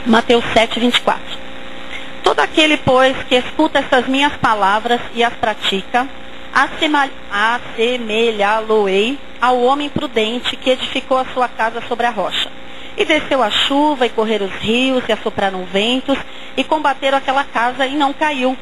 Mateus 7, 24. Todo aquele, pois, que escuta essas minhas palavras e as pratica, assemelhá-lo-ei ao homem prudente que edificou a sua casa sobre a rocha. E desceu a chuva, e correram os rios, e assopraram ventos, e combateram aquela casa, e não caiu,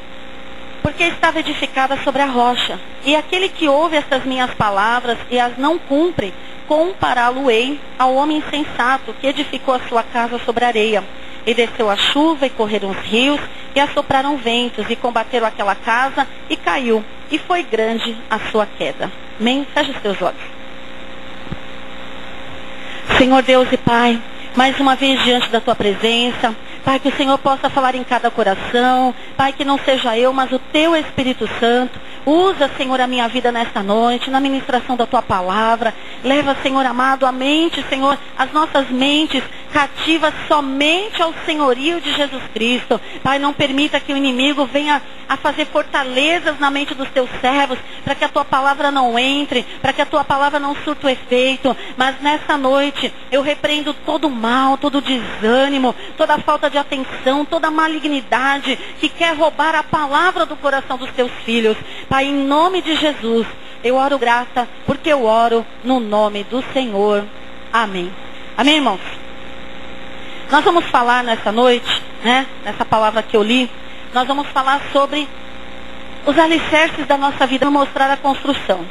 porque estava edificada sobre a rocha. E aquele que ouve estas minhas palavras e as não cumpre, compará-lo-ei ao homem insensato que edificou a sua casa sobre a areia. E desceu a chuva, e correram os rios, e assopraram ventos, e combateram aquela casa, e caiu, e foi grande a sua queda. Amém? Feche os teus olhos. Senhor Deus e Pai, mais uma vez diante da Tua presença, Pai, que o Senhor possa falar em cada coração, Pai, que não seja eu, mas o Teu Espírito Santo. Usa, Senhor, a minha vida nesta noite, na ministração da Tua palavra. Leva, Senhor amado, a mente, Senhor, as nossas mentes cativas somente ao senhorio de Jesus Cristo. Pai, não permita que o inimigo venha a fazer fortalezas na mente dos Teus servos, para que a Tua palavra não entre, para que a Tua palavra não surta o efeito. Mas nesta noite, eu repreendo todo o mal, todo o desânimo, toda a falta de atenção, toda a malignidade que quer roubar a palavra do coração dos Teus filhos. Pai, em nome de Jesus, eu oro grata, porque eu oro no nome do Senhor. Amém. Amém, irmãos? Nós vamos falar nessa noite, né, nessa palavra que eu li, nós vamos falar sobre os alicerces da nossa vida, mostrar a construção.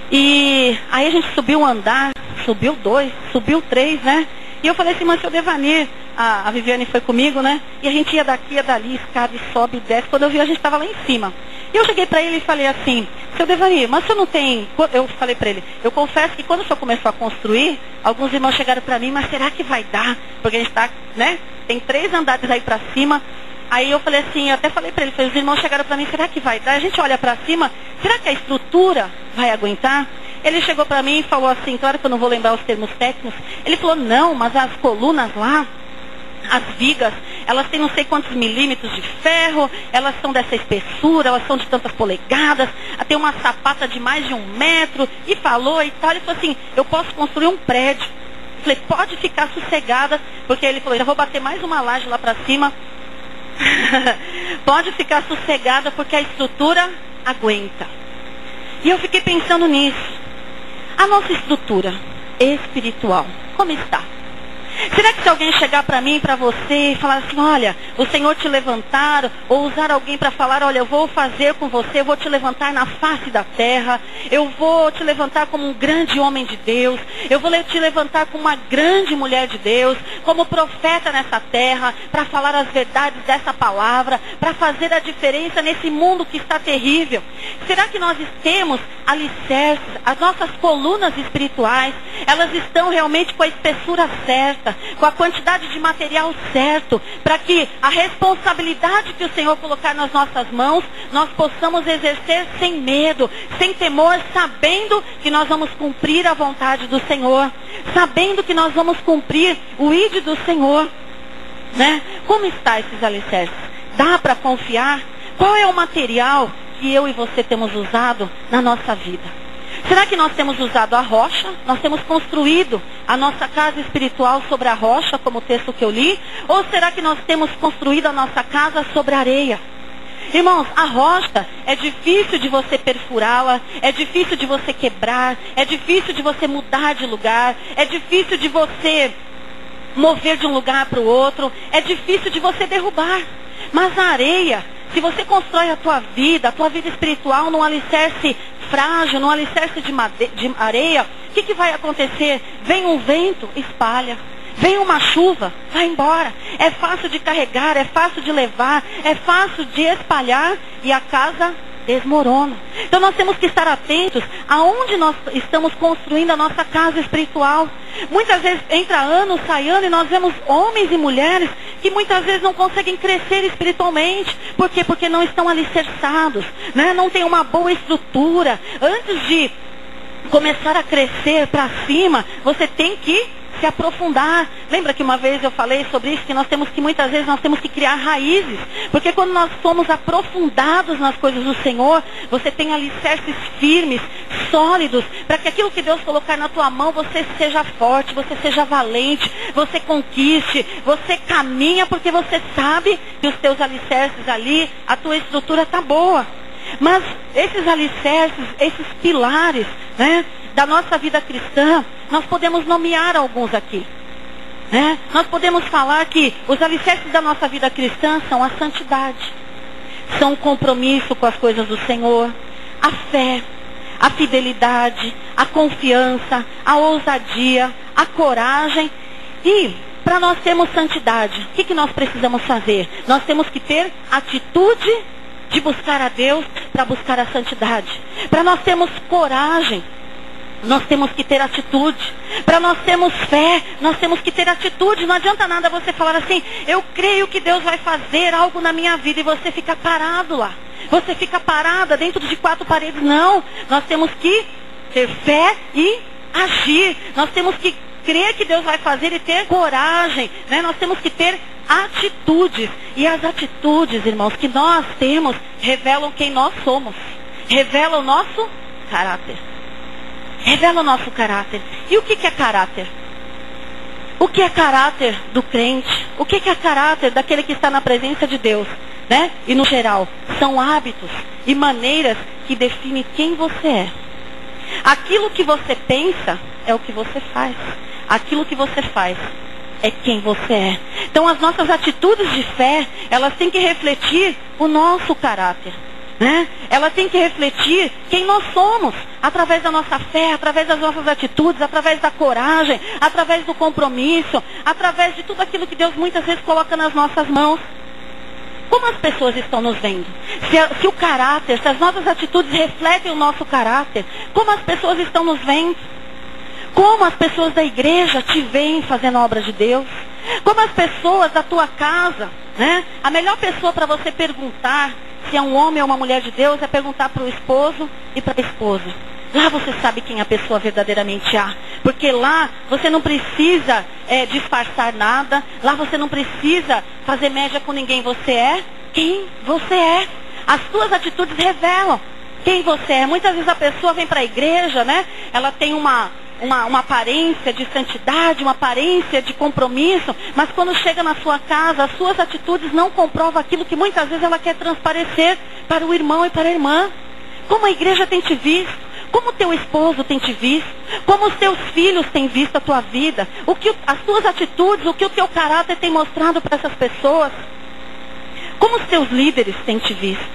E aí a gente subiu um andar, subiu 2, subiu 3, né? E eu falei assim, mas seu Devanir, a Viviane foi comigo, né? E a gente ia daqui, ia dali, escada e sobe e desce. Quando eu vi, a gente estava lá em cima. E eu cheguei para ele e falei assim, seu Devanir, mas o senhor não tem... Eu falei para ele, eu confesso que quando o senhor começou a construir, alguns irmãos chegaram para mim, mas será que vai dar? Porque a gente está, né? Tem 3 andares aí para cima. Aí eu falei assim, eu até falei para ele, os irmãos chegaram para mim, será que vai dar? A gente olha para cima, será que a estrutura vai aguentar? Ele chegou para mim e falou assim, claro que eu não vou lembrar os termos técnicos, ele falou, não, mas as colunas lá, as vigas, elas têm não sei quantos milímetros de ferro, elas são dessa espessura, elas são de tantas polegadas, tem uma sapata de mais de 1 metro, e falou e tal. Ele falou assim, eu posso construir um prédio. Eu falei, pode ficar sossegada, porque ele falou, eu vou bater mais uma laje lá para cima. Pode ficar sossegada, porque a estrutura aguenta. E eu fiquei pensando nisso. A nossa estrutura espiritual, como está? Será que se alguém chegar para mim, para você, e falar assim, olha, o Senhor te levantar, ou usar alguém para falar, olha, eu vou fazer com você, eu vou te levantar na face da terra, eu vou te levantar como um grande homem de Deus, eu vou te levantar como uma grande mulher de Deus, como profeta nessa terra, para falar as verdades dessa palavra, para fazer a diferença nesse mundo que está terrível. Será que nós temos alicerces, as nossas colunas espirituais, elas estão realmente com a espessura certa, com a quantidade de material certo, para que a responsabilidade que o Senhor colocar nas nossas mãos, nós possamos exercer sem medo, sem temor, sabendo que nós vamos cumprir a vontade do Senhor, sabendo que nós vamos cumprir o ID do Senhor, né? Como está esses alicerces? Dá para confiar? Qual é o material que eu e você temos usado na nossa vida? Será que nós temos usado a rocha? Nós temos construído a nossa casa espiritual sobre a rocha, como o texto que eu li? Ou será que nós temos construído a nossa casa sobre a areia? Irmãos, a rocha é difícil de você perfurá-la, é difícil de você quebrar, é difícil de você mudar de lugar, é difícil de você mover de um lugar para o outro, é difícil de você derrubar. Mas a areia, se você constrói a tua vida espiritual num alicerce frágil, num alicerce de areia, o que vai acontecer? Vem um vento, espalha. Vem uma chuva, vai embora. É fácil de carregar, é fácil de levar, é fácil de espalhar e a casa desmorona. Então nós temos que estar atentos aonde nós estamos construindo a nossa casa espiritual. Muitas vezes entra ano, sai ano e nós vemos homens e mulheres que muitas vezes não conseguem crescer espiritualmente. Por quê? Porque não estão alicerçados, né? Não tem uma boa estrutura. Antes de começar a crescer para cima, você tem que se aprofundar. Lembra que uma vez eu falei sobre isso, que muitas vezes nós temos que criar raízes, porque quando nós somos aprofundados nas coisas do Senhor, você tem alicerces firmes, sólidos, para que aquilo que Deus colocar na tua mão, você seja forte, você seja valente, você conquiste, você caminha, porque você sabe que os teus alicerces ali, a tua estrutura está boa. Mas esses alicerces, esses pilares, né, da nossa vida cristã, nós podemos nomear alguns aqui. Né? Nós podemos falar que os alicerces da nossa vida cristã são a santidade, são o compromisso com as coisas do Senhor, a fé, a fidelidade, a confiança, a ousadia, a coragem. E para nós termos santidade, o que nós precisamos fazer? Nós temos que ter atitude de buscar a Deus para buscar a santidade. Para nós termos coragem, nós temos que ter atitude. Para nós termos fé, nós temos que ter atitude. Não adianta nada você falar assim, eu creio que Deus vai fazer algo na minha vida, e você fica parado lá. Você fica parada dentro de 4 paredes. Não, nós temos que ter fé e agir. Nós temos que crer que Deus vai fazer e ter coragem, né? Nós temos que ter atitudes. E as atitudes, irmãos, que nós temos, revelam quem nós somos. Revelam o nosso caráter. Revela o nosso caráter. E o que é caráter? O que é caráter do crente? O que é caráter daquele que está na presença de Deus? Né? E no geral, são hábitos e maneiras que definem quem você é. Aquilo que você pensa é o que você faz. Aquilo que você faz é quem você é. Então as nossas atitudes de fé, elas têm que refletir o nosso caráter. Né? Ela tem que refletir quem nós somos, através da nossa fé, através das nossas atitudes, através da coragem, através do compromisso, através de tudo aquilo que Deus muitas vezes coloca nas nossas mãos. Como as pessoas estão nos vendo? Se o caráter, se as nossas atitudes refletem o nosso caráter, como as pessoas estão nos vendo? Como as pessoas da igreja te veem fazendo a obra de Deus? Como as pessoas da tua casa, né? A melhor pessoa para você perguntar se é um homem ou uma mulher de Deus é perguntar para o esposo e para a esposa. Lá você sabe quem a pessoa verdadeiramente é. Porque lá você não precisa disfarçar nada. Lá você não precisa fazer média com ninguém. Você é quem você é. As suas atitudes revelam quem você é. Muitas vezes a pessoa vem para a igreja, né? Ela tem uma aparência de santidade, uma aparência de compromisso, mas quando chega na sua casa, as suas atitudes não comprovam aquilo que muitas vezes ela quer transparecer para o irmão e para a irmã. Como a igreja tem te visto? Como o teu esposo tem te visto? Como os teus filhos têm visto a tua vida? As tuas atitudes, o que o teu caráter tem mostrado para essas pessoas? Como os teus líderes têm te visto?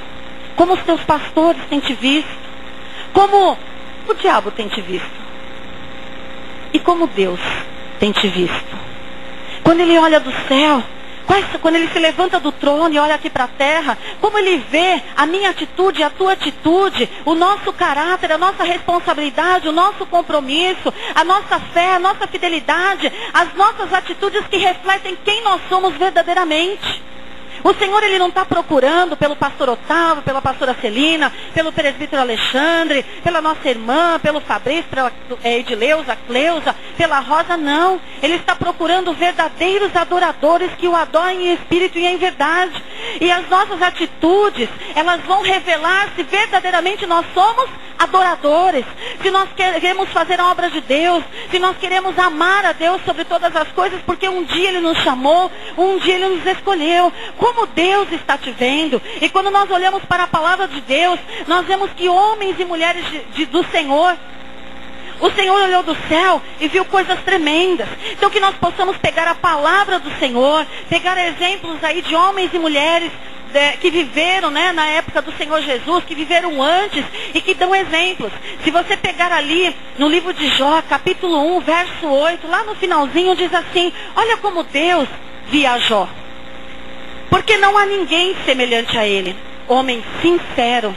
Como os teus pastores têm te visto? Como o diabo tem te visto? E como Deus tem te visto? Quando Ele olha do céu, quando Ele se levanta do trono e olha aqui para a terra, como Ele vê a minha atitude, a tua atitude, o nosso caráter, a nossa responsabilidade, o nosso compromisso, a nossa fé, a nossa fidelidade, as nossas atitudes que refletem quem nós somos verdadeiramente. O Senhor, Ele não está procurando pelo pastor Otávio, pela pastora Celina, pelo presbítero Alexandre, pela nossa irmã, pelo Fabrício, pela Edileuza, Cleusa, pela Rosa, não. Ele está procurando verdadeiros adoradores que o adorem em espírito e em verdade. E as nossas atitudes, elas vão revelar se verdadeiramente nós somos adoradores, se nós queremos fazer a obra de Deus, se nós queremos amar a Deus sobre todas as coisas, porque um dia Ele nos chamou, um dia Ele nos escolheu. Como Deus está te vendo? E quando nós olhamos para a palavra de Deus, nós vemos que homens e mulheres do Senhor, o Senhor olhou do céu e viu coisas tremendas. Então que nós possamos pegar a palavra do Senhor, pegar exemplos aí de homens e mulheres que viveram, né, na época do Senhor Jesus, que viveram antes e que dão exemplos. Se você pegar ali no livro de Jó, capítulo 1, verso 8, lá no finalzinho diz assim, olha como Deus via Jó. Porque não há ninguém semelhante a ele, homem sincero,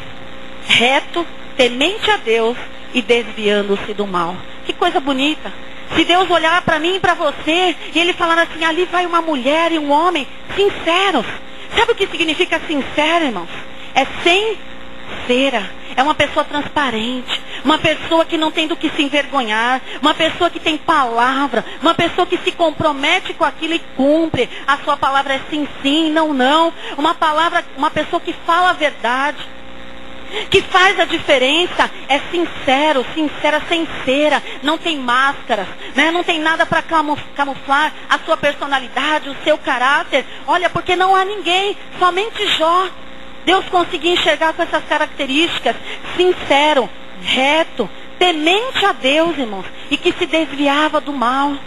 reto, temente a Deus e desviando-se do mal. Que coisa bonita. Se Deus olhar para mim e para você e Ele falar assim, ali vai uma mulher e um homem sinceros. Sabe o que significa sincero, irmãos? É sincera. É uma pessoa transparente. uma pessoa que não tem do que se envergonhar, uma pessoa que tem palavra, uma pessoa que se compromete com aquilo e cumpre. A sua palavra é sim, sim, não, não. Uma pessoa que fala a verdade, que faz a diferença, é sincero, sincera, sincera, não tem máscaras, né? Não tem nada para camuflar a sua personalidade, o seu caráter. Olha, porque não há ninguém, somente Jó. Deus conseguia enxergar com essas características, sincero, reto, temente a Deus, irmãos, e que se desviava do mal.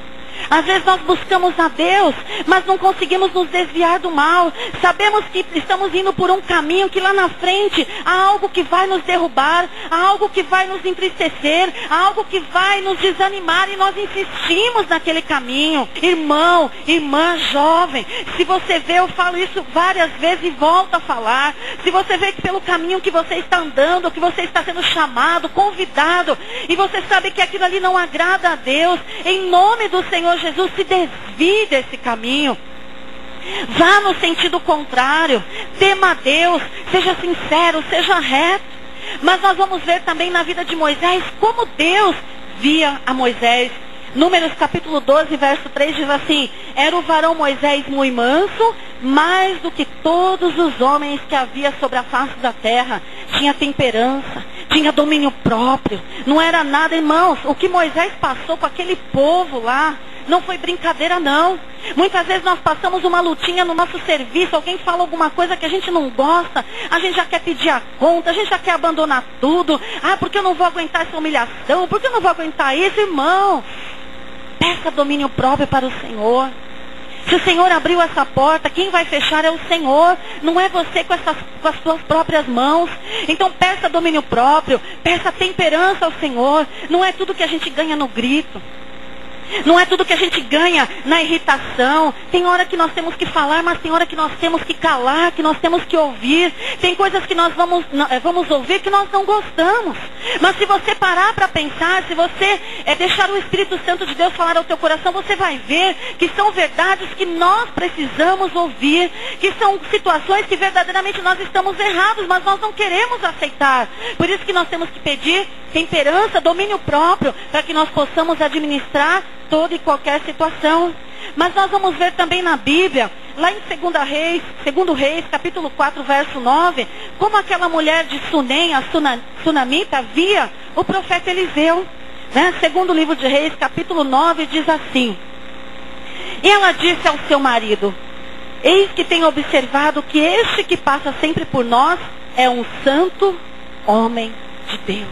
Às vezes nós buscamos a Deus, mas não conseguimos nos desviar do mal. Sabemos que estamos indo por um caminho que lá na frente há algo que vai nos derrubar, há algo que vai nos entristecer, há algo que vai nos desanimar e nós insistimos naquele caminho. Irmão, irmã jovem, se você vê, eu falo isso várias vezes e volto a falar. Se você vê que pelo caminho que você está andando, que você está sendo chamado, convidado, e você sabe que aquilo ali não agrada a Deus, em nome do Senhor Jesus, se desvie desse caminho. Vá no sentido contrário. Tema a Deus. Seja sincero, seja reto. Mas nós vamos ver também na vida de Moisés como Deus via a Moisés. Números capítulo 12, verso 3 diz assim: era o varão Moisés muito manso, mais do que todos os homens que havia sobre a face da terra. Tinha temperança, tinha domínio próprio. Não era nada, irmãos. O que Moisés passou com aquele povo lá não foi brincadeira, não. Muitas vezes nós passamos uma lutinha no nosso serviço, alguém fala alguma coisa que a gente não gosta, a gente já quer pedir a conta, a gente já quer abandonar tudo. Ah, porque eu não vou aguentar essa humilhação, porque eu não vou aguentar isso, irmão. Peça domínio próprio para o Senhor. Se o Senhor abriu essa porta, quem vai fechar é o Senhor. Não é você com as suas próprias mãos. Então peça domínio próprio, peça temperança ao Senhor. Não é tudo que a gente ganha no grito. Não é tudo que a gente ganha na irritação. Tem hora que nós temos que falar, mas tem hora que nós temos que calar, que nós temos que ouvir. Tem coisas que nós vamos ouvir que nós não gostamos. Mas se você parar para pensar, se você deixar o Espírito Santo de Deus falar ao teu coração, você vai ver que são verdades que nós precisamos ouvir, que são situações que verdadeiramente nós estamos errados, mas nós não queremos aceitar. Por isso que nós temos que pedir temperança, domínio próprio, para que nós possamos administrar toda e qualquer situação. Mas nós vamos ver também na Bíblia, lá em 2 Reis, capítulo 4, verso 9, como aquela mulher de Sunem, a sunamita, via o profeta Eliseu. Né? Segundo o livro de Reis, capítulo 9, diz assim: e ela disse ao seu marido: eis que tenho observado que este que passa sempre por nós é um santo homem de Deus.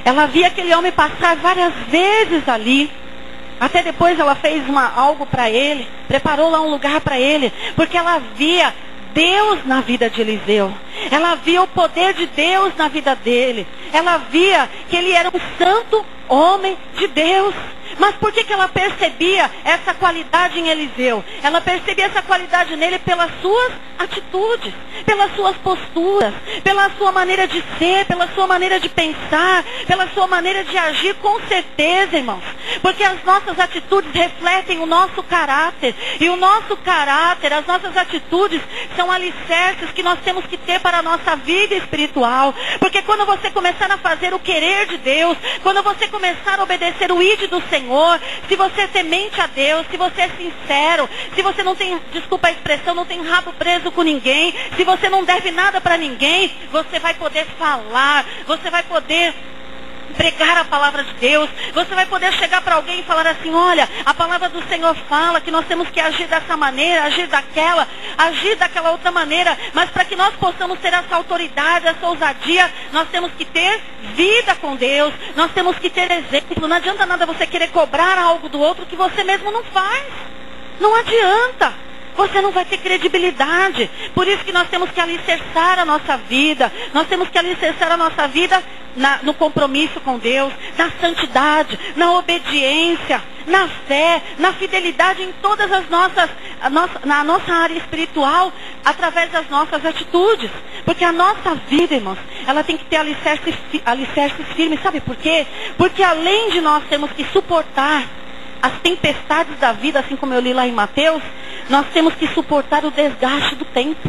Ela via aquele homem passar várias vezes ali. Até depois ela fez algo para ele, preparou lá um lugar para ele, porque ela via Deus na vida de Eliseu. Ela via o poder de Deus na vida dele. Ela via que ele era um santo homem de Deus. Mas por que ela percebia essa qualidade em Eliseu? Ela percebia essa qualidade nele pelas suas atitudes, pelas suas posturas, pela sua maneira de ser, pela sua maneira de pensar, pela sua maneira de agir, com certeza, irmãos. Porque as nossas atitudes refletem o nosso caráter. E o nosso caráter, as nossas atitudes, são alicerces que nós temos que ter para a nossa vida espiritual. Porque quando você começar a fazer o querer de Deus, quando você começar a obedecer o ide do Senhor, se você é temente a Deus, se você é sincero, se você não tem, desculpa a expressão, não tem rabo preso com ninguém, se você não deve nada para ninguém, você vai poder falar, você vai poder pregar a palavra de Deus, você vai poder chegar para alguém e falar assim: olha, a palavra do Senhor fala que nós temos que agir dessa maneira, agir daquela outra maneira, mas para que nós possamos ter essa autoridade, essa ousadia, nós temos que ter vida com Deus, nós temos que ter exemplo. Não adianta nada você querer cobrar algo do outro que você mesmo não faz. Não adianta. Você não vai ter credibilidade. Por isso que nós temos que alicerçar a nossa vida. Nós temos que alicerçar a nossa vida no compromisso com Deus, na santidade, na obediência, na fé, na fidelidade em todas as na nossa área espiritual, através das nossas atitudes. Porque a nossa vida, irmãos, ela tem que ter alicerces firmes. Sabe por quê? Porque além de nós termos que suportar as tempestades da vida, assim como eu li lá em Mateus, nós temos que suportar o desgaste do tempo.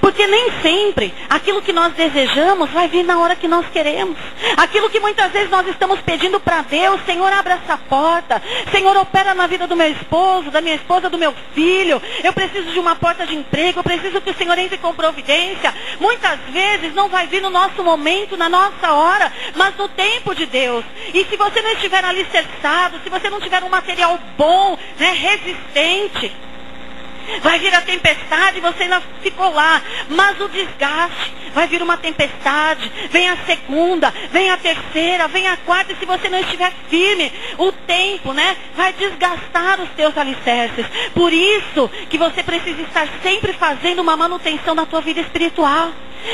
Porque nem sempre aquilo que nós desejamos vai vir na hora que nós queremos. Aquilo que muitas vezes nós estamos pedindo para Deus: Senhor, abre essa porta. Senhor, opera na vida do meu esposo, da minha esposa, do meu filho. Eu preciso de uma porta de emprego. Eu preciso que o Senhor entre com providência. Muitas vezes não vai vir no nosso momento, na nossa hora, mas no tempo de Deus. E se você não estiver alicerçado, se você não tiver um material bom, né, resistente, vai vir a tempestade e você ainda ficou lá. Mas o desgaste, vai vir uma tempestade, vem a segunda, vem a terceira, vem a quarta. E se você não estiver firme, o tempo, né, vai desgastar os teus alicerces. Por isso que você precisa estar sempre fazendo uma manutenção na tua vida espiritual.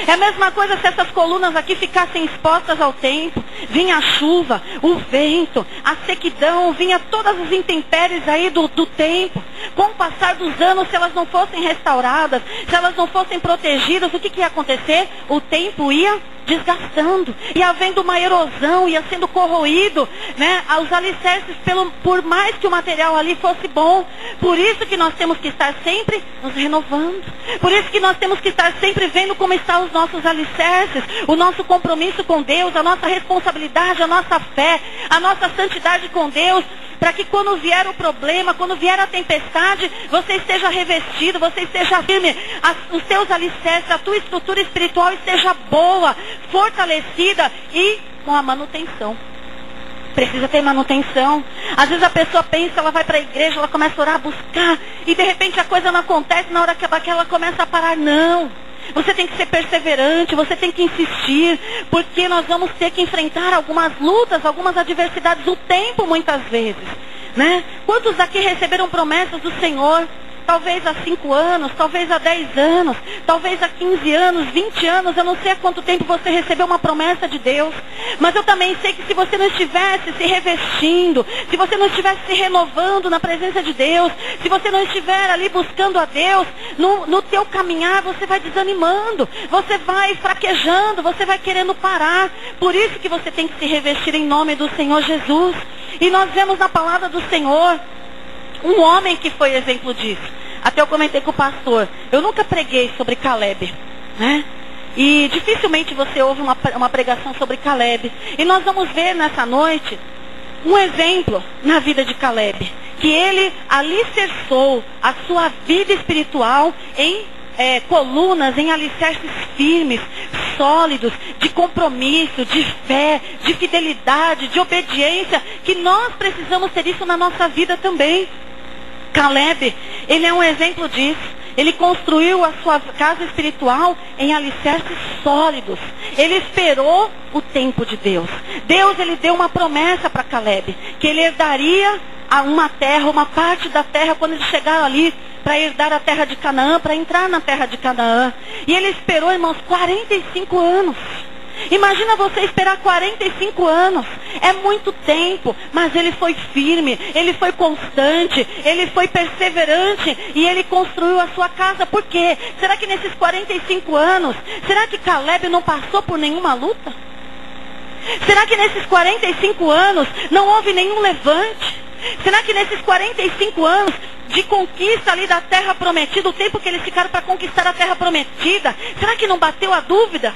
É a mesma coisa se essas colunas aqui ficassem expostas ao tempo. Vinha a chuva, o vento, a sequidão, vinha todas as intempéries aí do tempo. Com o passar dos anos, se elas não fossem restauradas, se elas não fossem protegidas, o que ia acontecer? O tempo ia desgastando, ia havendo uma erosão, ia sendo corroído, né, os alicerces, por mais que o material ali fosse bom. Por isso que nós temos que estar sempre nos renovando. Por isso que nós temos que estar sempre vendo como estão os nossos alicerces, o nosso compromisso com Deus, a nossa responsabilidade, a nossa fé, a nossa santidade com Deus, para que quando vier o problema, quando vier a tempestade, você esteja revestido, você esteja firme, os seus alicerces, a tua estrutura espiritual esteja boa, fortalecida e com a manutenção. Precisa ter manutenção. Às vezes a pessoa pensa, ela vai para a igreja, ela começa a orar, a buscar, e de repente a coisa não acontece na hora que ela começa a parar. Não. Você tem que ser perseverante, você tem que insistir, porque nós vamos ter que enfrentar algumas lutas, algumas adversidades, o tempo muitas vezes, né? Quantos aqui receberam promessas do Senhor? Talvez há 5 anos, talvez há 10 anos, talvez há 15 anos, 20 anos, eu não sei há quanto tempo você recebeu uma promessa de Deus. Mas eu também sei que se você não estivesse se revestindo, se você não estivesse se renovando na presença de Deus, se você não estiver ali buscando a Deus, no teu caminhar você vai desanimando, você vai fraquejando, você vai querendo parar. Por isso que você tem que se revestir em nome do Senhor Jesus. E nós vemos na palavra do Senhor um homem que foi exemplo disso. Até eu comentei com o pastor, eu nunca preguei sobre Caleb, né? E dificilmente você ouve uma pregação sobre Caleb. E nós vamos ver nessa noite um exemplo na vida de Caleb, que ele alicerçou a sua vida espiritual em colunas, em alicerces firmes, sólidos, de compromisso, de fé, de fidelidade, de obediência, que nós precisamos ter isso na nossa vida também. Caleb, ele é um exemplo disso. Ele construiu a sua casa espiritual em alicerces sólidos. Ele esperou o tempo de Deus. Deus, ele deu uma promessa para Caleb, que ele herdaria uma terra, uma parte da terra, quando ele chegar ali, para herdar a terra de Canaã, para entrar na terra de Canaã. E ele esperou, irmãos, 45 anos. Imagina você esperar 45 anos. É muito tempo, mas ele foi firme, ele foi constante, ele foi perseverante e ele construiu a sua casa. Por quê? Será que nesses 45 anos, será que Caleb não passou por nenhuma luta? Será que nesses 45 anos não houve nenhum levante? Será que nesses 45 anos de conquista ali da terra prometida, o tempo que eles ficaram para conquistar a terra prometida, será que não bateu a dúvida?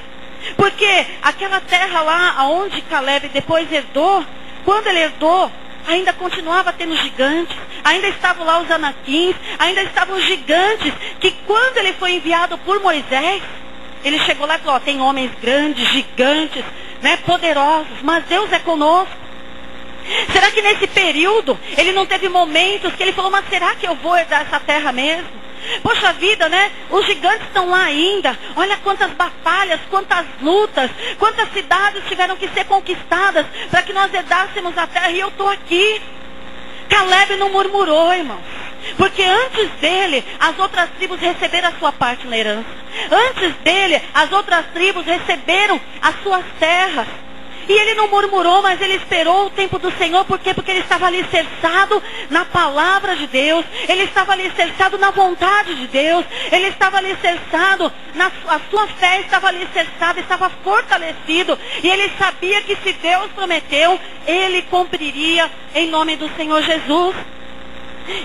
Porque aquela terra lá onde Caleb depois herdou, quando ele herdou, ainda continuava tendo gigantes, ainda estavam lá os anaquins, ainda estavam os gigantes, que quando ele foi enviado por Moisés, ele chegou lá e falou, tem homens grandes, gigantes, né, poderosos, mas Deus é conosco. Será que nesse período, ele não teve momentos que ele falou, mas será que eu vou herdar essa terra mesmo? Poxa vida, né? Os gigantes estão lá ainda. Olha quantas batalhas, quantas lutas, quantas cidades tiveram que ser conquistadas para que nós herdássemos a terra. E eu estou aqui. Caleb não murmurou, irmãos. Porque antes dele, as outras tribos receberam a sua parte na herança. Antes dele, as outras tribos receberam as suas terras. E ele não murmurou, mas ele esperou o tempo do Senhor. Por quê? Porque ele estava alicerçado na palavra de Deus. Ele estava alicerçado na vontade de Deus. Ele estava alicerçado, a sua fé estava alicerçada, estava fortalecido. E ele sabia que se Deus prometeu, ele cumpriria em nome do Senhor Jesus.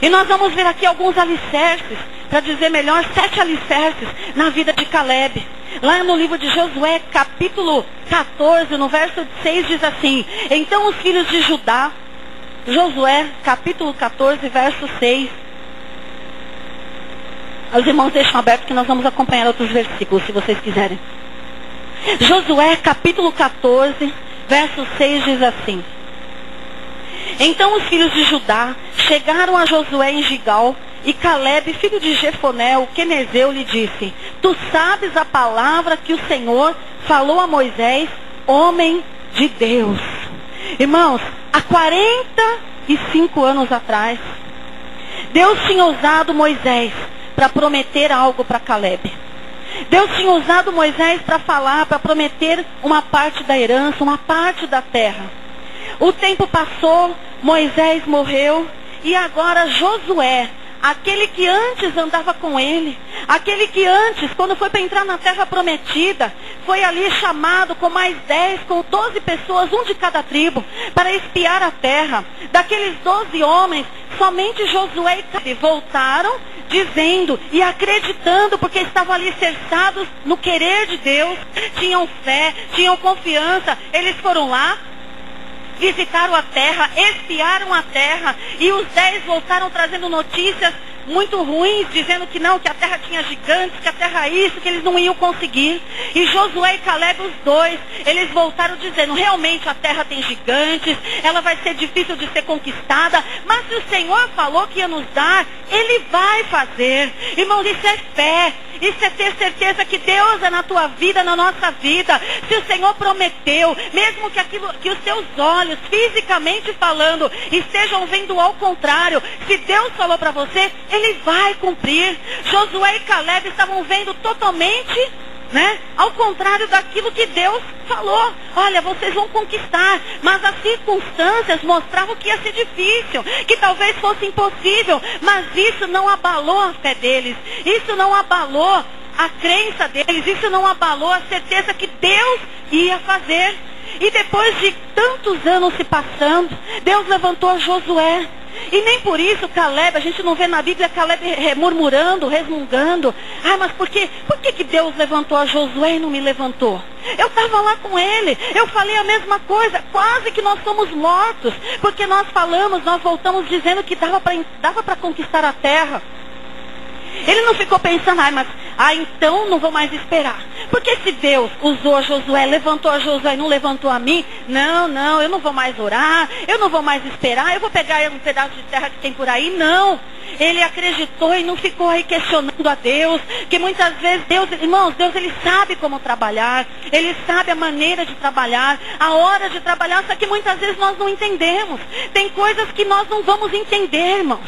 E nós vamos ver aqui alguns alicerces para dizer melhor, 7 alicerces na vida de Caleb. Lá no livro de Josué, capítulo 14, no verso 6, diz assim: então os filhos de Judá, Josué, capítulo 14, verso 6. Os irmãos deixam aberto que nós vamos acompanhar outros versículos, se vocês quiserem. Josué, capítulo 14, verso 6, diz assim: então os filhos de Judá chegaram a Josué em Gigal, e Caleb, filho de Jefoné, o quenezeu, lhe disse: tu sabes a palavra que o Senhor falou a Moisés, homem de Deus. Irmãos, há 45 anos atrás, Deus tinha usado Moisés para prometer algo para Caleb. Deus tinha usado Moisés para falar, para prometer uma parte da herança, uma parte da terra. O tempo passou, Moisés morreu, e agora Josué, aquele que antes andava com ele, aquele que antes, quando foi para entrar na terra prometida, foi ali chamado com mais 10, com 12 pessoas, um de cada tribo, para espiar a terra. Daqueles 12 homens, somente Josué e Caleb voltaram, dizendo e acreditando, porque estavam ali cercados no querer de Deus, tinham fé, tinham confiança. Eles foram lá, visitaram a terra, espiaram a terra, e os 10 voltaram trazendo notícias muito ruins, dizendo que não, que a terra tinha gigantes, que a terra isso, que eles não iam conseguir. E Josué e Caleb, os dois, eles voltaram dizendo: realmente a terra tem gigantes, ela vai ser difícil de ser conquistada, mas se o Senhor falou que ia nos dar, Ele vai fazer. Irmãos, isso é fé, isso é ter certeza que Deus é na tua vida, na nossa vida. Se o Senhor prometeu, mesmo que aquilo, que os teus olhos, fisicamente falando, estejam vendo ao contrário, se Deus falou para você, Ele vai cumprir. Josué e Caleb estavam vendo totalmente, ao contrário daquilo que Deus falou. Olha, vocês vão conquistar, mas as circunstâncias mostravam que ia ser difícil, que talvez fosse impossível, mas isso não abalou a fé deles, isso não abalou a crença deles, isso não abalou a certeza que Deus ia fazer. E depois de tantos anos se passando, Deus levantou Josué. E nem por isso Caleb, a gente não vê na Bíblia Caleb murmurando, resmungando: mas por que Deus levantou a Josué e não me levantou? Eu estava lá com ele, eu falei a mesma coisa, quase que nós somos mortos, porque nós voltamos dizendo que dava para conquistar a terra. Ele não ficou pensando: então não vou mais esperar. Porque se Deus usou a Josué, levantou a Josué e não levantou a mim, não, eu não vou mais orar, eu não vou mais esperar, eu vou pegar um pedaço de terra que tem por aí, não. Ele acreditou e não ficou aí questionando a Deus, que muitas vezes Deus, irmãos, Deus ele sabe como trabalhar, Ele sabe a maneira de trabalhar, a hora de trabalhar, só que muitas vezes nós não entendemos. Tem coisas que nós não vamos entender, irmãos,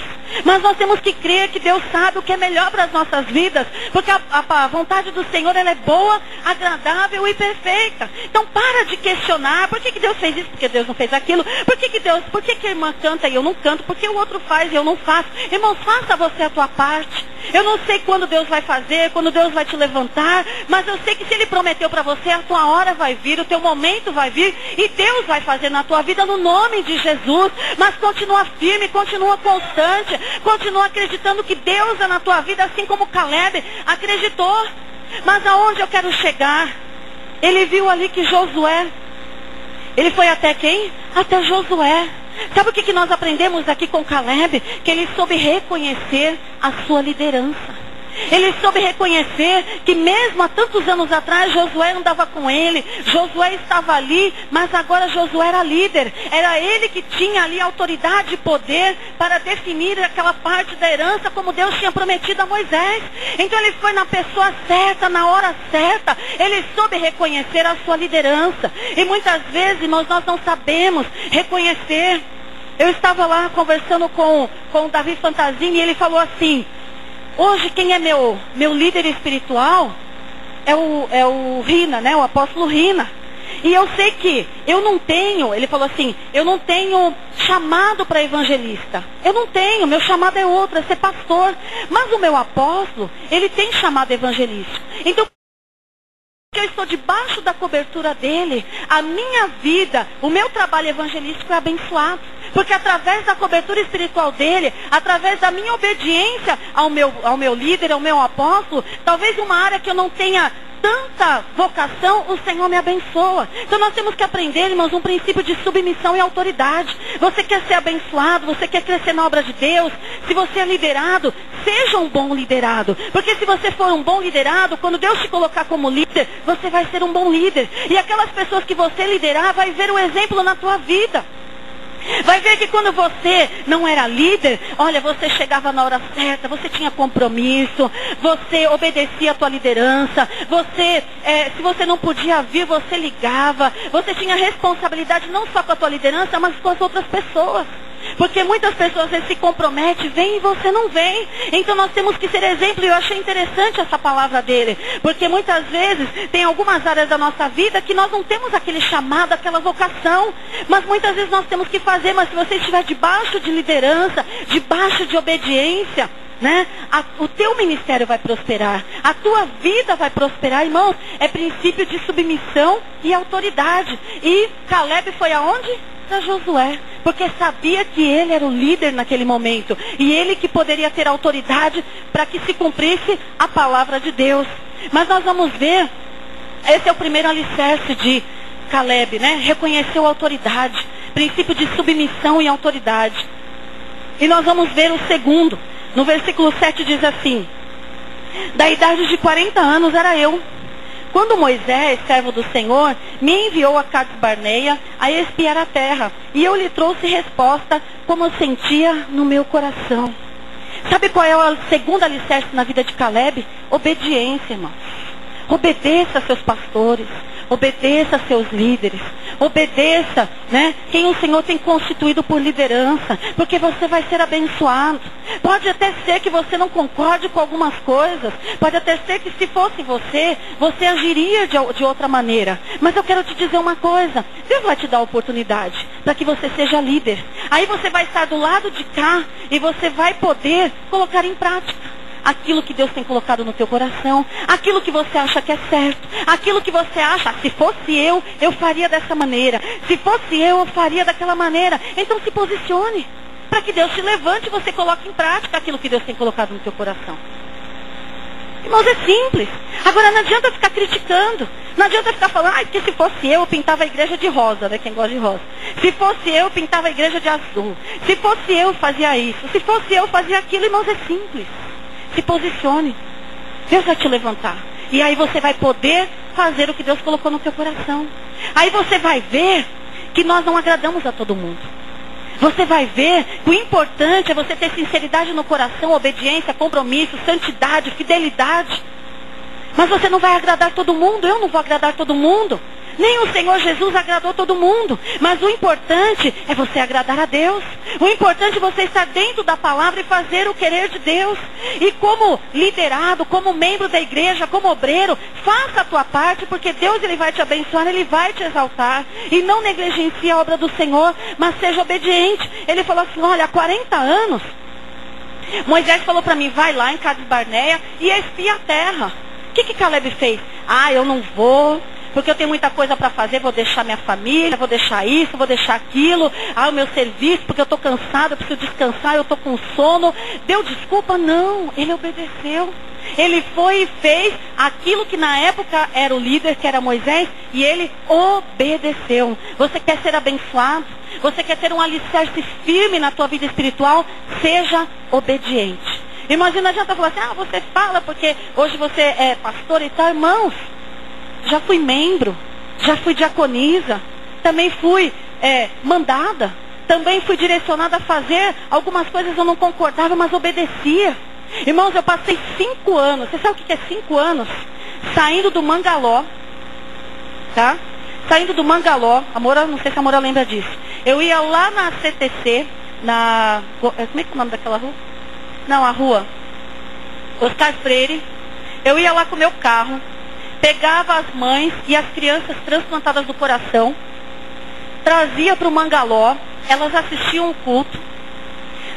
mas nós temos que crer que Deus sabe o que é melhor para as nossas vidas, porque a vontade do Senhor ela é boa, agradável e perfeita. Então para de questionar: por que Deus fez isso, porque Deus não fez aquilo, por que a irmã canta e eu não canto, por que o outro faz e eu não faço? Irmãos, faça você a tua parte. Eu não sei quando Deus vai fazer, quando Deus vai te levantar, mas eu sei que se Ele prometeu para você, a tua hora vai vir, o teu momento vai vir, e Deus vai fazer na tua vida no nome de Jesus. Mas continua firme, continua constante, continua acreditando que Deus é na tua vida, assim como Caleb acreditou. Mas aonde eu quero chegar? Ele viu ali que Josué, ele foi até quem? Até Josué. Sabe o que nós aprendemos aqui com Caleb? Que ele soube reconhecer a sua liderança. Ele soube reconhecer que mesmo há tantos anos atrás, Josué andava com ele, Josué estava ali, mas agora Josué era líder. Era ele que tinha ali autoridade e poder para definir aquela parte da herança como Deus tinha prometido a Moisés. Então ele foi na pessoa certa, na hora certa. Ele soube reconhecer a sua liderança. E muitas vezes, irmãos, nós não sabemos reconhecer. Eu estava lá conversando com o Davi Fantasini e ele falou assim: hoje quem é meu líder espiritual é o Rina, o apóstolo Rina. E eu sei que eu não tenho, ele falou assim, eu não tenho chamado para evangelista. Eu não tenho, meu chamado é outro, é ser pastor. Mas o meu apóstolo, ele tem chamado evangelista. Então, eu estou debaixo da cobertura dele, a minha vida, o meu trabalho evangelístico é abençoado. Porque através da cobertura espiritual dele, através da minha obediência ao meu líder, ao meu apóstolo, talvez uma área que eu não tenha tanta vocação, o Senhor me abençoa. Então nós temos que aprender, irmãos, um princípio de submissão e autoridade. Você quer ser abençoado, você quer crescer na obra de Deus, se você é liderado, seja um bom liderado. Porque se você for um bom liderado, quando Deus te colocar como líder, você vai ser um bom líder. E aquelas pessoas que você liderar, vai ver o exemplo na tua vida. Vai ver que quando você não era líder, olha, você chegava na hora certa, você tinha compromisso, você obedecia a tua liderança, se você não podia vir, você ligava, você tinha responsabilidade não só com a tua liderança, mas com as outras pessoas. Porque muitas pessoas se comprometem, vêm e você não vem. Então nós temos que ser exemplo. E eu achei interessante essa palavra dele. Porque muitas vezes tem algumas áreas da nossa vida que nós não temos aquele chamado, aquela vocação. Mas muitas vezes nós temos que fazer. Mas se você estiver debaixo de liderança, debaixo de obediência, né? O teu ministério vai prosperar. A tua vida vai prosperar, irmãos. É princípio de submissão e autoridade. E Caleb foi aonde? Para Josué, porque sabia que ele era o líder naquele momento, e ele que poderia ter autoridade para que se cumprisse a palavra de Deus. Mas nós vamos ver, esse é o primeiro alicerce de Caleb, né? Reconheceu a autoridade, princípio de submissão e autoridade. E nós vamos ver o segundo, no versículo 7 diz assim: da idade de 40 anos era eu, quando Moisés, servo do Senhor, me enviou a Cades Barneia a espiar a terra, e eu lhe trouxe resposta como eu sentia no meu coração. Sabe qual é o segundo alicerce na vida de Caleb? Obediência, irmãos. Obedeça a seus pastores, obedeça a seus líderes, obedeça, né, quem o Senhor tem constituído por liderança, porque você vai ser abençoado. Pode até ser que você não concorde com algumas coisas, pode até ser que se fosse você agiria de outra maneira. Mas eu quero te dizer uma coisa, Deus vai te dar a oportunidade para que você seja líder. Aí você vai estar do lado de cá e você vai poder colocar em prática aquilo que Deus tem colocado no teu coração, aquilo que você acha que é certo, aquilo que você acha, se fosse eu faria dessa maneira, se fosse eu faria daquela maneira. Então se posicione, para que Deus te levante e você coloque em prática aquilo que Deus tem colocado no teu coração. Irmãos, é simples. Agora não adianta ficar criticando, não adianta ficar falando, porque se fosse eu pintava a igreja de rosa, né? Quem gosta de rosa. Se fosse eu pintava a igreja de azul, se fosse eu fazia isso, se fosse eu fazia aquilo. Irmãos, é simples. Se posicione. Deus vai te levantar. E aí você vai poder fazer o que Deus colocou no teu coração. Aí você vai ver que nós não agradamos a todo mundo. Você vai ver que o importante é você ter sinceridade no coração, obediência, compromisso, santidade, fidelidade. Mas você não vai agradar todo mundo. Eu não vou agradar todo mundo. Nem o Senhor Jesus agradou todo mundo. Mas o importante é você agradar a Deus. O importante é você estar dentro da palavra e fazer o querer de Deus. E como liderado, como membro da igreja, como obreiro, faça a tua parte, porque Deus ele vai te abençoar, ele vai te exaltar. E não negligencie a obra do Senhor, mas seja obediente. Ele falou assim, olha, há 40 anos, Moisés falou para mim, vai lá em Cades Barneia e espia a terra. O que Caleb fez? Eu não vou, porque eu tenho muita coisa para fazer, vou deixar minha família, vou deixar isso, vou deixar aquilo, o meu serviço, porque eu estou cansado, eu preciso descansar, eu estou com sono. Deu desculpa? Não, ele obedeceu. Ele foi e fez aquilo que na época era o líder, que era Moisés, e ele obedeceu. Você quer ser abençoado? Você quer ter um alicerce firme na tua vida espiritual? Seja obediente. Imagina, não adianta falar assim, você fala porque hoje você é pastor e tal. Irmãos, já fui membro, já fui diaconisa, também fui mandada, também fui direcionada a fazer algumas coisas eu não concordava, mas obedecia. Irmãos, eu passei 5 anos, você sabe o que é 5 anos? Saindo do Mangaló, tá? Saindo do Mangaló, a Moura, não sei se a Moura lembra disso. Eu ia lá na CTC, como é que é o nome daquela rua? Não, a rua Oscar Freire. Eu ia lá com o meu carro, pegava as mães e as crianças transplantadas do coração, trazia para o Mangaló, elas assistiam o culto.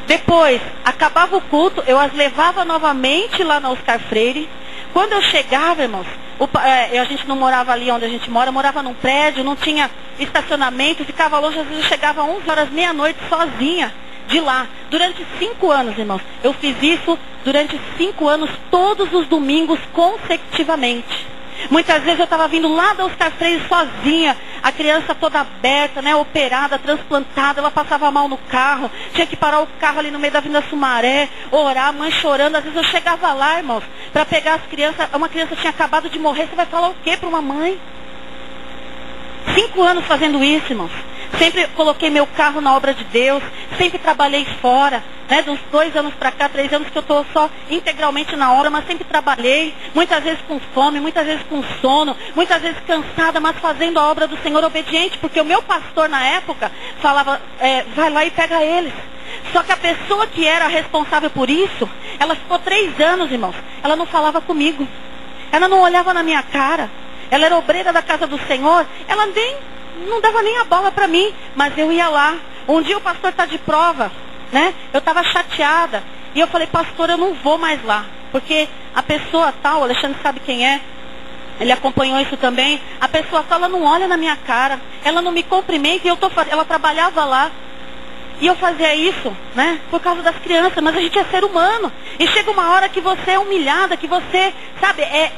Depois, acabava o culto, eu as levava novamente lá na Oscar Freire. Quando eu chegava, irmãos, a gente não morava ali onde a gente mora, morava num prédio, não tinha estacionamento, ficava longe, às vezes eu chegava 11 horas, meia-noite, sozinha de lá. Durante 5 anos, irmãos. Eu fiz isso durante 5 anos, todos os domingos, consecutivamente. Muitas vezes eu estava vindo lá da Oscar Freire sozinha, a criança toda aberta, né, operada, transplantada, ela passava mal no carro, tinha que parar o carro ali no meio da Avenida Sumaré, orar, a mãe chorando. Às vezes eu chegava lá, irmãos, para pegar as crianças. Uma criança tinha acabado de morrer, você vai falar o quê para uma mãe? 5 anos fazendo isso, irmãos. Sempre coloquei meu carro na obra de Deus, sempre trabalhei fora, né, de uns 2 anos para cá, 3 anos que eu estou só integralmente na obra, mas sempre trabalhei, muitas vezes com fome, muitas vezes com sono, muitas vezes cansada, mas fazendo a obra do Senhor obediente, porque o meu pastor na época falava, vai lá e pega eles. Só que a pessoa que era responsável por isso, ela ficou 3 anos, irmãos, ela não falava comigo, ela não olhava na minha cara, ela era obreira da casa do Senhor, ela não dava nem a bola para mim, mas eu ia lá. Um dia o pastor está de prova, né? Eu estava chateada. E eu falei, pastor, eu não vou mais lá. Porque a pessoa tal, o Alexandre sabe quem é, ele acompanhou isso também. A pessoa tal, ela não olha na minha cara, ela não me cumprimenta. E ela trabalhava lá. E eu fazia isso, né? Por causa das crianças, mas a gente é ser humano. E chega uma hora que você é humilhada, que você, sabe, é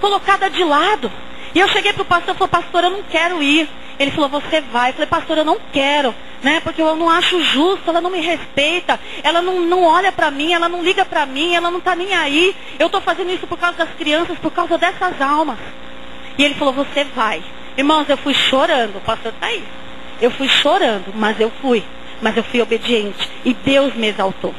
colocada de lado. E eu cheguei para o pastor e falei, pastor, eu não quero ir. Ele falou, você vai. Eu falei, pastor, eu não quero, né? Porque eu não acho justo, ela não me respeita, ela não olha para mim, ela não liga para mim, ela não está nem aí. Eu estou fazendo isso por causa das crianças, por causa dessas almas. E ele falou, você vai. Irmãos, eu fui chorando, o pastor está aí. Eu fui chorando, mas eu fui obediente. E Deus me exaltou.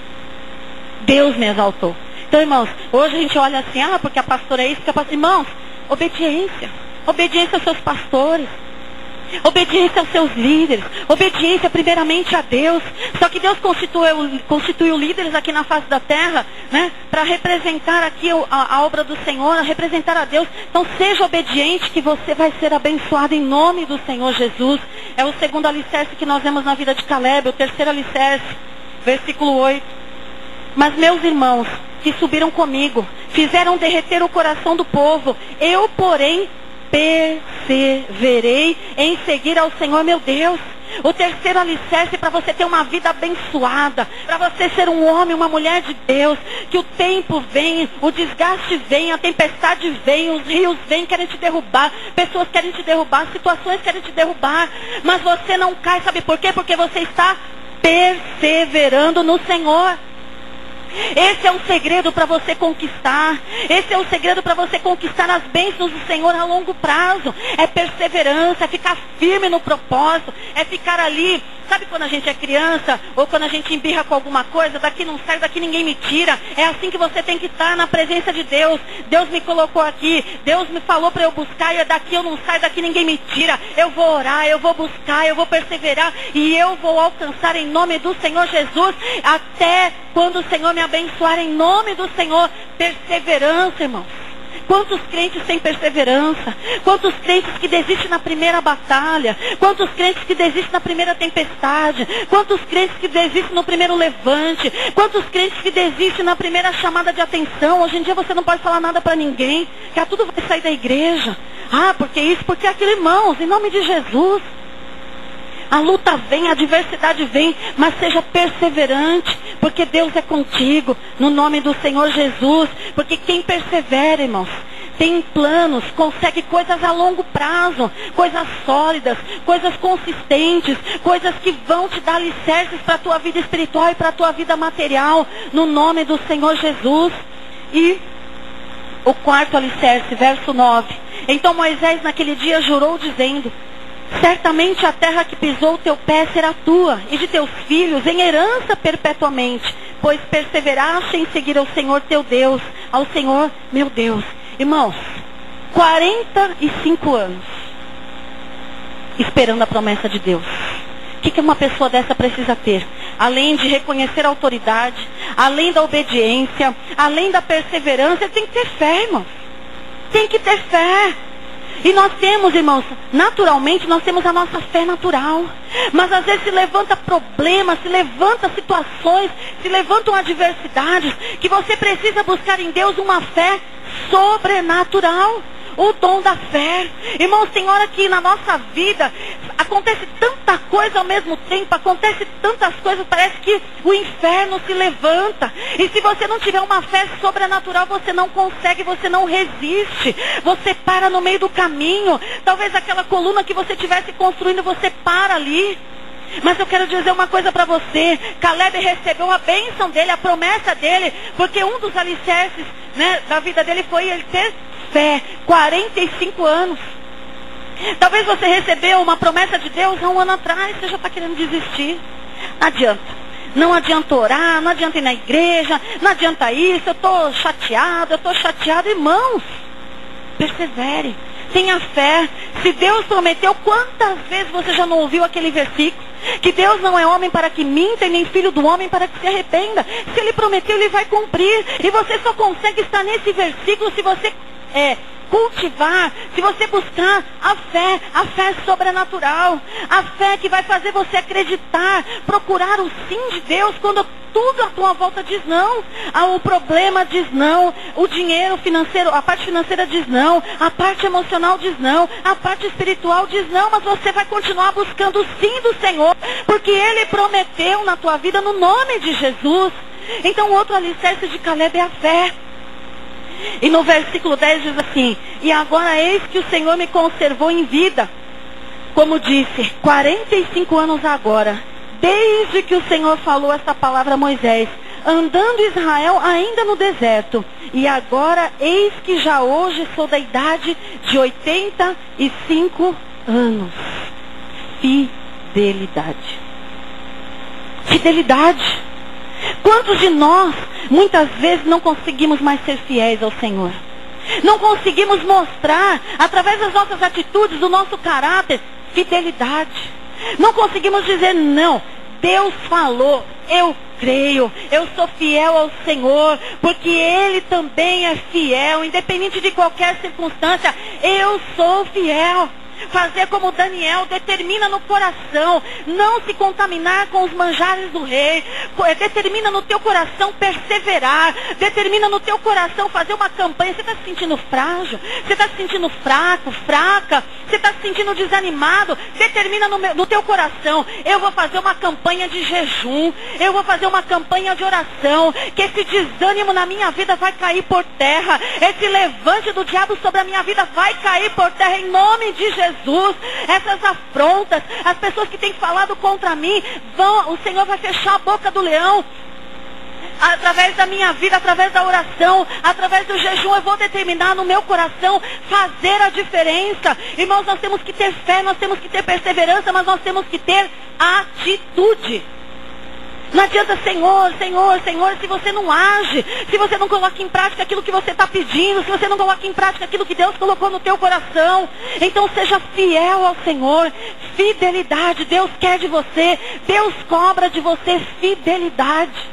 Deus me exaltou. Então, irmãos, hoje a gente olha assim, porque a pastora é isso, porque a pastora... Irmãos, obediência. Obediência aos seus pastores. Obediência aos seus líderes, obediência primeiramente a Deus. Só que Deus constituiu líderes aqui na face da terra, né, para representar aqui a obra do Senhor, a representar a Deus. Então seja obediente que você vai ser abençoado em nome do Senhor Jesus. É o segundo alicerce que nós vemos na vida de Caleb, o terceiro alicerce, versículo 8. Mas meus irmãos que subiram comigo, fizeram derreter o coração do povo. Eu, porém, perseverei em seguir ao Senhor meu Deus. O terceiro alicerce para você ter uma vida abençoada, para você ser um homem, uma mulher de Deus, que o tempo vem, o desgaste vem, a tempestade vem, os rios vêm, querem te derrubar, pessoas querem te derrubar, situações querem te derrubar, mas você não cai, sabe por quê? Porque você está perseverando no Senhor. Esse é o segredo para você conquistar. Esse é o segredo para você conquistar as bênçãos do Senhor a longo prazo. É perseverança, é ficar firme no propósito, é ficar ali. Sabe quando a gente é criança, ou quando a gente embirra com alguma coisa, daqui não sai, daqui ninguém me tira. É assim que você tem que estar na presença de Deus. Deus me colocou aqui, Deus me falou para eu buscar, e daqui eu não saio, daqui ninguém me tira. Eu vou orar, eu vou buscar, eu vou perseverar, e eu vou alcançar em nome do Senhor Jesus, até quando o Senhor me abençoar em nome do Senhor. Perseverança, irmãos. Quantos crentes sem perseverança? Quantos crentes que desistem na primeira batalha? Quantos crentes que desistem na primeira tempestade? Quantos crentes que desistem no primeiro levante? Quantos crentes que desistem na primeira chamada de atenção? Hoje em dia você não pode falar nada para ninguém, que tudo vai sair da igreja. Porque isso, porque aquilo, irmãos, em nome de Jesus. A luta vem, a adversidade vem, mas seja perseverante, porque Deus é contigo, no nome do Senhor Jesus. Porque quem persevera, irmãos, tem planos, consegue coisas a longo prazo, coisas sólidas, coisas consistentes, coisas que vão te dar alicerces para a tua vida espiritual e para a tua vida material, no nome do Senhor Jesus. E o quarto alicerce, verso 9. Então Moisés naquele dia jurou dizendo: certamente a terra que pisou o teu pé será tua e de teus filhos em herança perpetuamente, pois perseveraste em seguir ao Senhor teu Deus, ao Senhor meu Deus. Irmãos, 45 anos esperando a promessa de Deus. O que uma pessoa dessa precisa ter? Além de reconhecer a autoridade, além da obediência, além da perseverança, tem que ter fé, irmãos. Tem que ter fé. E nós temos, irmãos, naturalmente nós temos a nossa fé natural. Mas às vezes se levanta problemas, se levanta situações, se levantam adversidades, que você precisa buscar em Deus uma fé sobrenatural. o dom da fé. Irmãos, tem hora que na nossa vida acontece tanta coisa ao mesmo tempo, acontece tantas coisas, parece que o inferno se levanta. E se você não tiver uma fé sobrenatural, você não consegue, você não resiste. Você para no meio do caminho. Talvez aquela coluna que você estivesse construindo, você para ali. Mas eu quero dizer uma coisa para você. Caleb recebeu a bênção dele, a promessa dele, porque um dos alicerces, né, da vida dele foi ele ter fé. 45 anos. Talvez você recebeu uma promessa de Deus há um ano atrás, você já está querendo desistir. Não adianta. Não adianta orar, não adianta ir na igreja, não adianta isso, eu estou chateado. Irmãos, persevere, tenha fé. Se Deus prometeu, quantas vezes você já não ouviu aquele versículo? Que Deus não é homem para que minta, e nem filho do homem para que se arrependa. Se Ele prometeu, Ele vai cumprir. E você só consegue estar nesse versículo se você cultivar, se você buscar a fé sobrenatural, a fé que vai fazer você acreditar, procurar o sim de Deus quando tudo à tua volta diz não. O problema diz não, o dinheiro financeiro, a parte financeira diz não, a parte emocional diz não, a parte espiritual diz não, mas você vai continuar buscando o sim do Senhor, porque Ele prometeu na tua vida no nome de Jesus. Então o outro alicerce de Caleb é a fé. E no versículo 10 diz assim: e agora eis que o Senhor me conservou em vida, como disse, 45 anos agora, desde que o Senhor falou essa palavra a Moisés, andando Israel ainda no deserto. E agora eis que já hoje sou da idade de 85 anos. Fidelidade. Fidelidade. Quantos de nós, muitas vezes, não conseguimos mais ser fiéis ao Senhor? Não conseguimos mostrar, através das nossas atitudes, do nosso caráter, fidelidade. Não conseguimos dizer, não, Deus falou, eu creio, eu sou fiel ao Senhor, porque Ele também é fiel, independente de qualquer circunstância, eu sou fiel. Fazer como Daniel, determina no coração, não se contaminar com os manjares do rei, determina no teu coração perseverar, determina no teu coração fazer uma campanha. Você está se sentindo frágil? Você está se sentindo fraco, fraca? Você está se sentindo desanimado? Determina no teu coração, eu vou fazer uma campanha de jejum, eu vou fazer uma campanha de oração, que esse desânimo na minha vida vai cair por terra, esse levante do diabo sobre a minha vida vai cair por terra em nome de Jesus. Essas afrontas, as pessoas que têm falado contra mim, o Senhor vai fechar a boca do leão. Através da minha vida, através da oração, através do jejum, eu vou determinar no meu coração fazer a diferença. Irmãos, nós temos que ter fé, nós temos que ter perseverança, mas nós temos que ter atitude. Não adianta, Senhor, se você não age, se você não coloca em prática aquilo que você está pedindo, se você não coloca em prática aquilo que Deus colocou no teu coração. Então seja fiel ao Senhor. Fidelidade, Deus quer de você, Deus cobra de você fidelidade.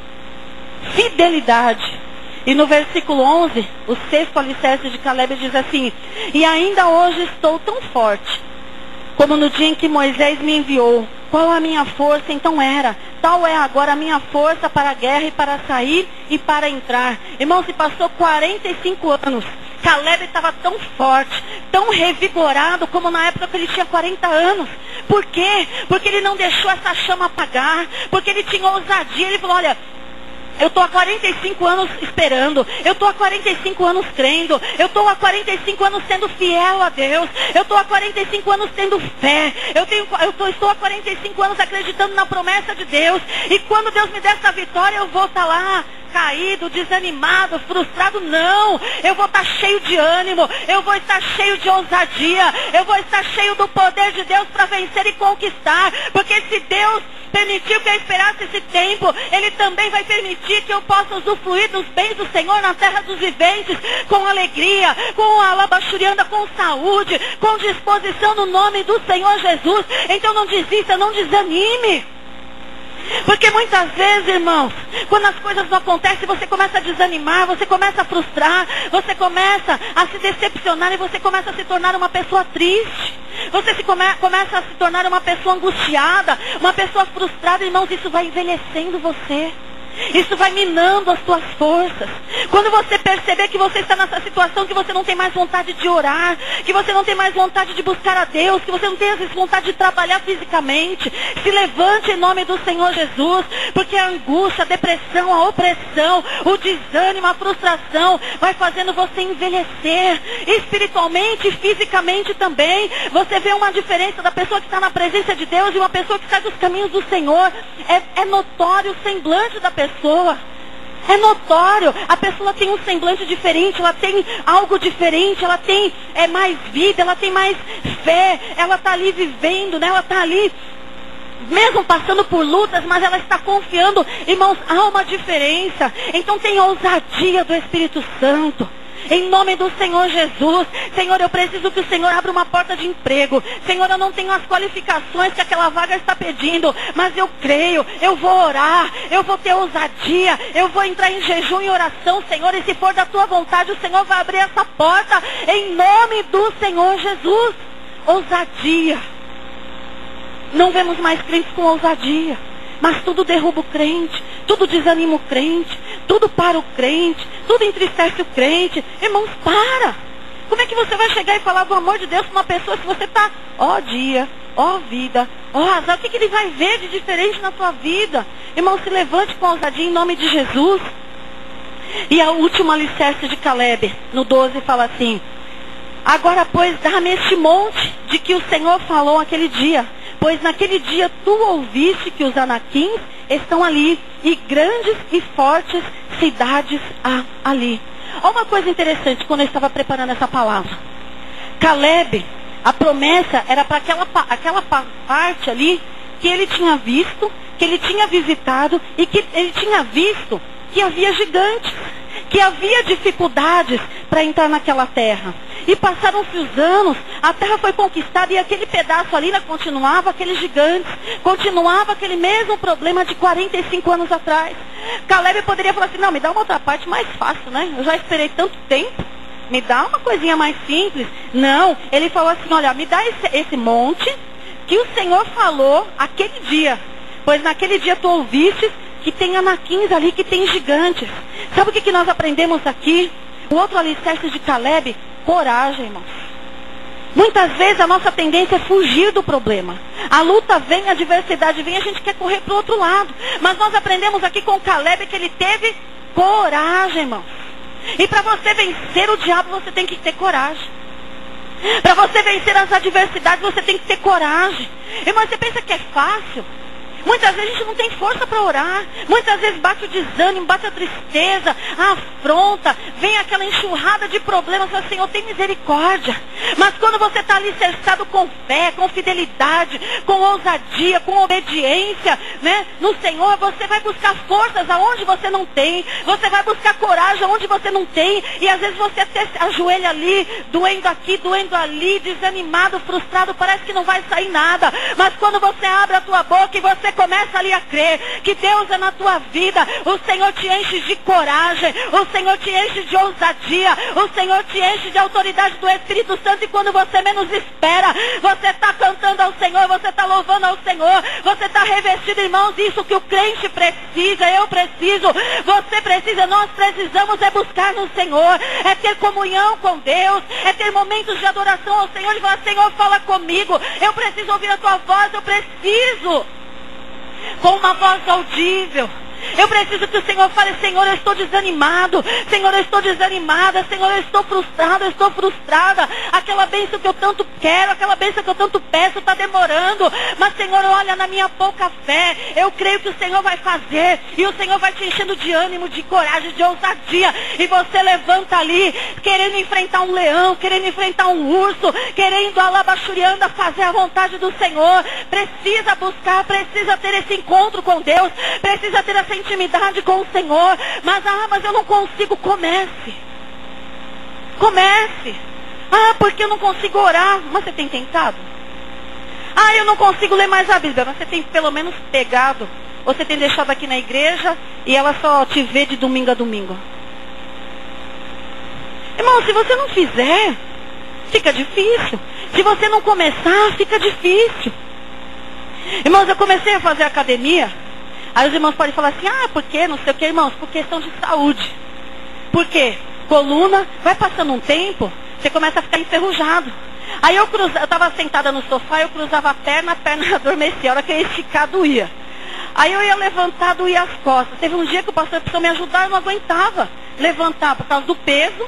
Fidelidade. E no versículo 11, o sexto alicerce de Caleb diz assim: e ainda hoje estou tão forte, como no dia em que Moisés me enviou. Qual a minha força então era? Tal é agora a minha força para a guerra e para sair e para entrar. Irmão, se passou 45 anos. Caleb estava tão forte, tão revigorado como na época que ele tinha 40 anos. Por quê? Porque ele não deixou essa chama apagar. Porque ele tinha ousadia. Ele falou, olha, eu estou há 45 anos esperando. Eu estou há 45 anos crendo. Eu estou há 45 anos sendo fiel a Deus. Eu estou há 45 anos tendo fé. Estou há 45 anos acreditando na promessa de Deus. E quando Deus me der essa vitória, eu vou estar lá caído, desanimado, frustrado. Não, eu vou estar cheio de ânimo. Eu vou estar cheio de ousadia. Eu vou estar cheio do poder de Deus para vencer e conquistar. Porque se Deus permitiu que eu esperasse esse tempo, Ele também vai permitir que eu possa usufruir dos bens do Senhor na terra dos viventes, com alegria, com alabachurianda, com saúde, com disposição no nome do Senhor Jesus. Então não desista, não desanime. Porque muitas vezes, irmãos, quando as coisas não acontecem, você começa a desanimar, você começa a frustrar, você começa a se decepcionar e você começa a se tornar uma pessoa triste. Você começa a se tornar uma pessoa angustiada, uma pessoa frustrada. Irmãos, isso vai envelhecendo você. Isso vai minando as tuas forças. Quando você perceber que você está nessa situação, que você não tem mais vontade de orar, que você não tem mais vontade de buscar a Deus, que você não tem mais vontade de trabalhar fisicamente, se levante em nome do Senhor Jesus, porque a angústia, a depressão, a opressão, o desânimo, a frustração, vai fazendo você envelhecer, espiritualmente e fisicamente também. Você vê uma diferença da pessoa que está na presença de Deus e uma pessoa que sai dos caminhos do Senhor. É notório o semblante da pessoa. É notório, a pessoa tem um semblante diferente, ela tem algo diferente, ela tem mais vida, ela tem mais fé, ela está ali vivendo, né? Ela está ali, mesmo passando por lutas, mas ela está confiando. Irmãos, há uma diferença. Então tem ousadia do Espírito Santo. Em nome do Senhor Jesus. Senhor, eu preciso que o Senhor abra uma porta de emprego. Senhor, eu não tenho as qualificações que aquela vaga está pedindo, mas eu creio, eu vou orar, eu vou ter ousadia, eu vou entrar em jejum e oração, Senhor, e se for da tua vontade, o Senhor vai abrir essa porta, em nome do Senhor Jesus. Ousadia. Não vemos mais crentes com ousadia, mas tudo derruba o crente, tudo desanima o crente, tudo para o crente, tudo entristece o crente. Irmãos, para! Como é que você vai chegar e falar do amor de Deus para uma pessoa se você está, ó dia, ó vida, ó azar? O que ele vai ver de diferente na sua vida? Irmão, se levante com ousadia em nome de Jesus. E a última alicerce de Caleb, no 12, fala assim: agora, pois, dá-me este monte de que o Senhor falou aquele dia, pois naquele dia tu ouviste que os anaquins estão ali, e grandes e fortes cidades há ali. Olha uma coisa interessante, quando eu estava preparando essa palavra. Caleb, a promessa era para aquela parte ali, que ele tinha visto, que ele tinha visitado, e que ele tinha visto que havia gigantes, que havia dificuldades para entrar naquela terra. E passaram-se os anos, a terra foi conquistada e aquele pedaço ali ainda continuava aqueles gigantes, continuava aquele mesmo problema de 45 anos atrás. Caleb poderia falar assim: não, me dá uma outra parte mais fácil, né? Eu já esperei tanto tempo, me dá uma coisinha mais simples. Não, ele falou assim: olha, me dá esse monte que o Senhor falou aquele dia, pois naquele dia tu ouviste que tem anaquins ali, que tem gigantes. Sabe o que nós aprendemos aqui? O outro alicerce de Caleb: coragem, irmãos. Muitas vezes a nossa tendência é fugir do problema. A luta vem, a adversidade vem, a gente quer correr para o outro lado. Mas nós aprendemos aqui com Caleb que ele teve coragem, irmãos. E para você vencer o diabo, você tem que ter coragem. Para você vencer as adversidades, você tem que ter coragem. Irmão, você pensa que é fácil? Muitas vezes a gente não tem força para orar. Muitas vezes bate o desânimo, bate a tristeza, a afronta, vem aquela enxurrada de problemas. Fala: Senhor, tem misericórdia. Mas quando você está alicerçado com fé, com fidelidade, com ousadia, com obediência, né, no Senhor, você vai buscar forças aonde você não tem. Você vai buscar coragem aonde você não tem. E às vezes você até ajoelha ali, doendo aqui, doendo ali, desanimado, frustrado, parece que não vai sair nada. Mas quando você abre a tua boca e você começa ali a crer que Deus é na tua vida, o Senhor te enche de coragem, o Senhor te enche de ousadia, o Senhor te enche de autoridade do Espírito Santo, e quando você menos espera, você está cantando ao Senhor, você está louvando ao Senhor, você está revestido, irmãos. Isso que o crente precisa, eu preciso, você precisa, nós precisamos é buscar no Senhor, é ter comunhão com Deus, é ter momentos de adoração ao Senhor, e falar: Senhor, fala comigo, eu preciso ouvir a tua voz, eu preciso com uma voz audível. Eu preciso que o Senhor fale: Senhor, eu estou desanimado, Senhor, eu estou desanimada, Senhor, eu estou frustrado, eu estou frustrada. Aquela bênção que eu tanto quero, aquela bênção que eu tanto peço, está demorando. Mas, Senhor, olha na minha pouca fé, eu creio que o Senhor vai fazer. E o Senhor vai te enchendo de ânimo, de coragem, de ousadia. E você levanta ali, querendo enfrentar um leão, querendo enfrentar um urso, querendo alabachuriando a fazer a vontade do Senhor. Precisa buscar, precisa ter esse encontro com Deus, precisa ter essa intimidade com o Senhor. Mas eu não consigo. Comece. Porque eu não consigo orar. Mas você tem tentado? Eu não consigo ler mais a Bíblia. Mas você tem pelo menos pegado, ou você tem deixado aqui na igreja e ela só te vê de domingo a domingo? Irmão, se você não fizer, fica difícil. Se você não começar, fica difícil. Irmãos, eu comecei a fazer academia Aí os irmãos podem falar assim, por quê? Não sei o que, irmãos, por questão de saúde. Por quê? Coluna, vai passando um tempo, você começa a ficar enferrujado. Aí eu estava sentada no sofá, eu cruzava a perna adormecia. A hora que eu ia esticar, doía. Aí eu ia levantar, doía as costas. Teve um dia que o pastor precisou me ajudar, eu não aguentava levantar por causa do peso.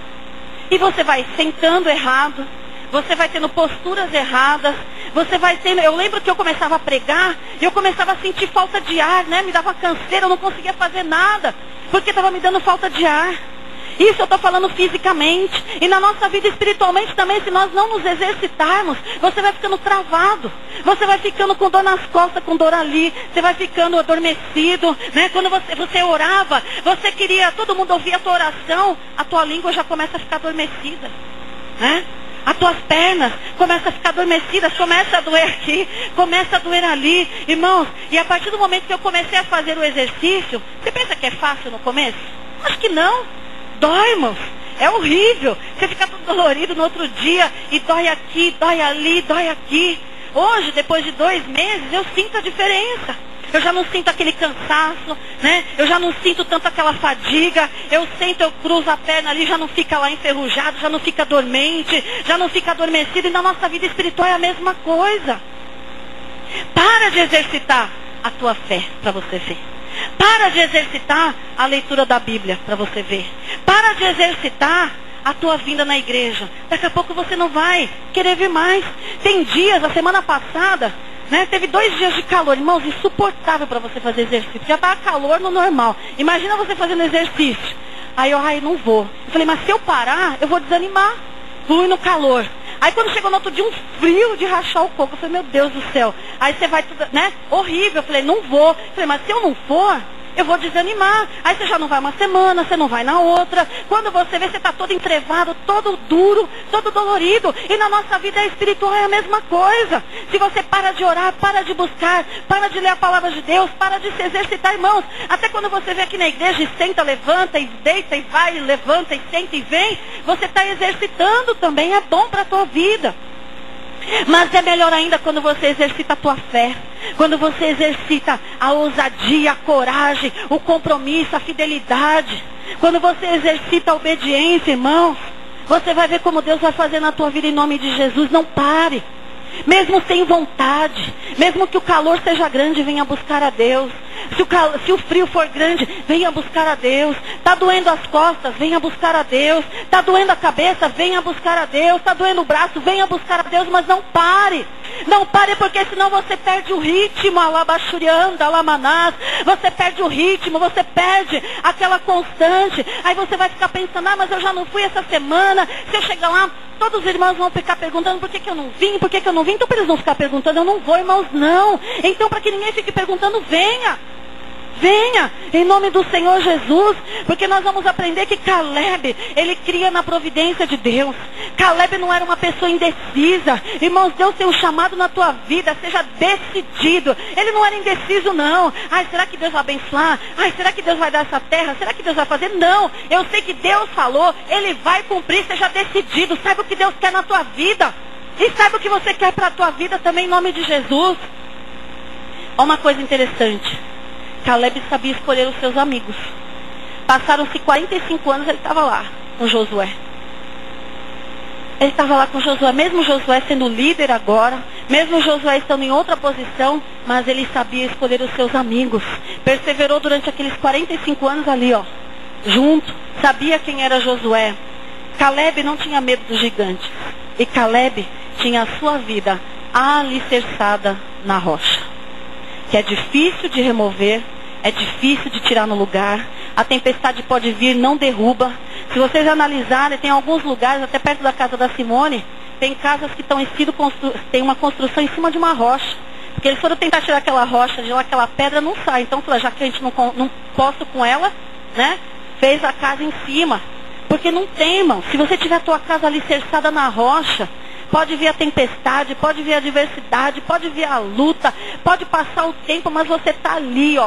E você vai sentando errado, você vai tendo posturas erradas, você vai tendo... Eu lembro que eu começava a pregar, e eu começava a sentir falta de ar, né? Me dava canseira, eu não conseguia fazer nada, porque estava me dando falta de ar. Isso eu estou falando fisicamente. E na nossa vida espiritualmente também, se nós não nos exercitarmos, você vai ficando travado. Você vai ficando com dor nas costas, com dor ali. Você vai ficando adormecido, né? Quando você orava, você queria, todo mundo ouvia a tua oração, a tua língua já começa a ficar adormecida, né? As tuas pernas começam a ficar adormecidas, começa a doer aqui, começa a doer ali. Irmãos, e a partir do momento que eu comecei a fazer o exercício, você pensa que é fácil no começo? Acho que não. Dói, irmãos. É horrível. Você fica todo dolorido no outro dia e dói aqui, dói ali, dói aqui. Hoje, depois de 2 meses, eu sinto a diferença. Eu já não sinto aquele cansaço, né? Eu já não sinto tanto aquela fadiga. Eu sento, eu cruzo a perna ali, já não fica lá enferrujado, já não fica dormente, já não fica adormecido. E na nossa vida espiritual é a mesma coisa. Para de exercitar a tua fé para você ver. Para de exercitar a leitura da Bíblia para você ver. Para de exercitar a tua vinda na igreja. Daqui a pouco você não vai querer vir mais. Tem dias, a semana passada, né, teve 2 dias de calor. Irmãos, insuportável para você fazer exercício. Já estava calor no normal. Imagina você fazendo exercício. Aí eu, não vou. Eu falei, mas se eu parar, eu vou desanimar. Fui no calor. Aí quando chegou no outro dia, um frio de rachar o coco. Eu falei, meu Deus do céu. Aí você vai, né? Horrível. Eu falei, não vou. Eu falei, mas se eu não for, eu vou desanimar. Aí você já não vai uma semana, você não vai na outra. Quando você vê, você está todo entrevado, todo duro, todo dolorido. E na nossa vida espiritual é a mesma coisa. Se você para de orar, para de buscar, para de ler a palavra de Deus, para de se exercitar, irmãos. Até quando você vem aqui na igreja e senta, levanta e deita e vai, levanta e senta e vem, você está exercitando também, é bom para a tua vida. Mas é melhor ainda quando você exercita a tua fé. Quando você exercita a ousadia, a coragem, o compromisso, a fidelidade. Quando você exercita a obediência, irmãos, você vai ver como Deus vai fazer na tua vida em nome de Jesus. Não pare. Mesmo sem vontade, mesmo que o calor seja grande, venha buscar a Deus. Se o frio for grande, venha buscar a Deus. Está doendo as costas, venha buscar a Deus. Está doendo a cabeça, venha buscar a Deus. Está doendo o braço, venha buscar a Deus. Mas não pare. Não pare, porque senão você perde o ritmo. Alabachurianda, alamanás. Você perde o ritmo, você perde aquela constante. Aí você vai ficar pensando, mas eu já não fui essa semana. Se eu chegar lá, todos os irmãos vão ficar perguntando por que eu não vim, por que eu não vim. Então para eles não ficar perguntando, eu não vou, irmãos, não. Então para que ninguém fique perguntando, venha. Venha, em nome do Senhor Jesus, porque nós vamos aprender que Caleb, ele cria na providência de Deus. Caleb não era uma pessoa indecisa. Irmãos, Deus tem um chamado na tua vida, seja decidido. Ele não era indeciso, não. Será que Deus vai abençoar? Será que Deus vai dar essa terra? Será que Deus vai fazer? Não, eu sei que Deus falou, Ele vai cumprir, seja decidido. Saiba o que Deus quer na tua vida. E saiba o que você quer para a tua vida também, em nome de Jesus. Olha uma coisa interessante. Caleb sabia escolher os seus amigos. Passaram-se 45 anos, ele estava lá com Josué. Ele estava lá com Josué, mesmo Josué sendo líder agora, mesmo Josué estando em outra posição, mas ele sabia escolher os seus amigos. Perseverou durante aqueles 45 anos ali, junto, sabia quem era Josué. Caleb não tinha medo dos gigantes. E Caleb tinha a sua vida alicerçada na rocha. Que é difícil de remover, é difícil de tirar no lugar. A tempestade pode vir, não derruba. Se vocês analisarem, tem alguns lugares, até perto da casa da Simone, tem casas que tem uma construção em cima de uma rocha. Porque eles foram tentar tirar aquela rocha de lá, aquela pedra não sai. Então, já que a gente não posso com ela, né, fez a casa em cima. Porque não tem, irmão. Se você tiver a tua casa alicerçada na rocha, pode vir a tempestade, pode vir a adversidade, pode vir a luta, pode passar o tempo, mas você está ali,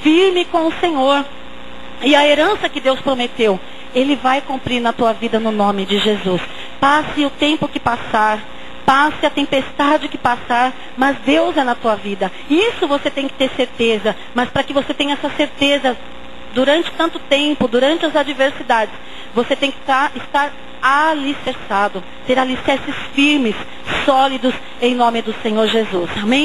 firme com o Senhor. E a herança que Deus prometeu, Ele vai cumprir na tua vida no nome de Jesus. Passe o tempo que passar, Passe a tempestade que passar, mas Deus é na tua vida. Isso você tem que ter certeza. Mas para que você tenha essa certeza durante tanto tempo, durante as adversidades, você tem que estar alicerçado, ter alicerces firmes, sólidos, em nome do Senhor Jesus. Amém?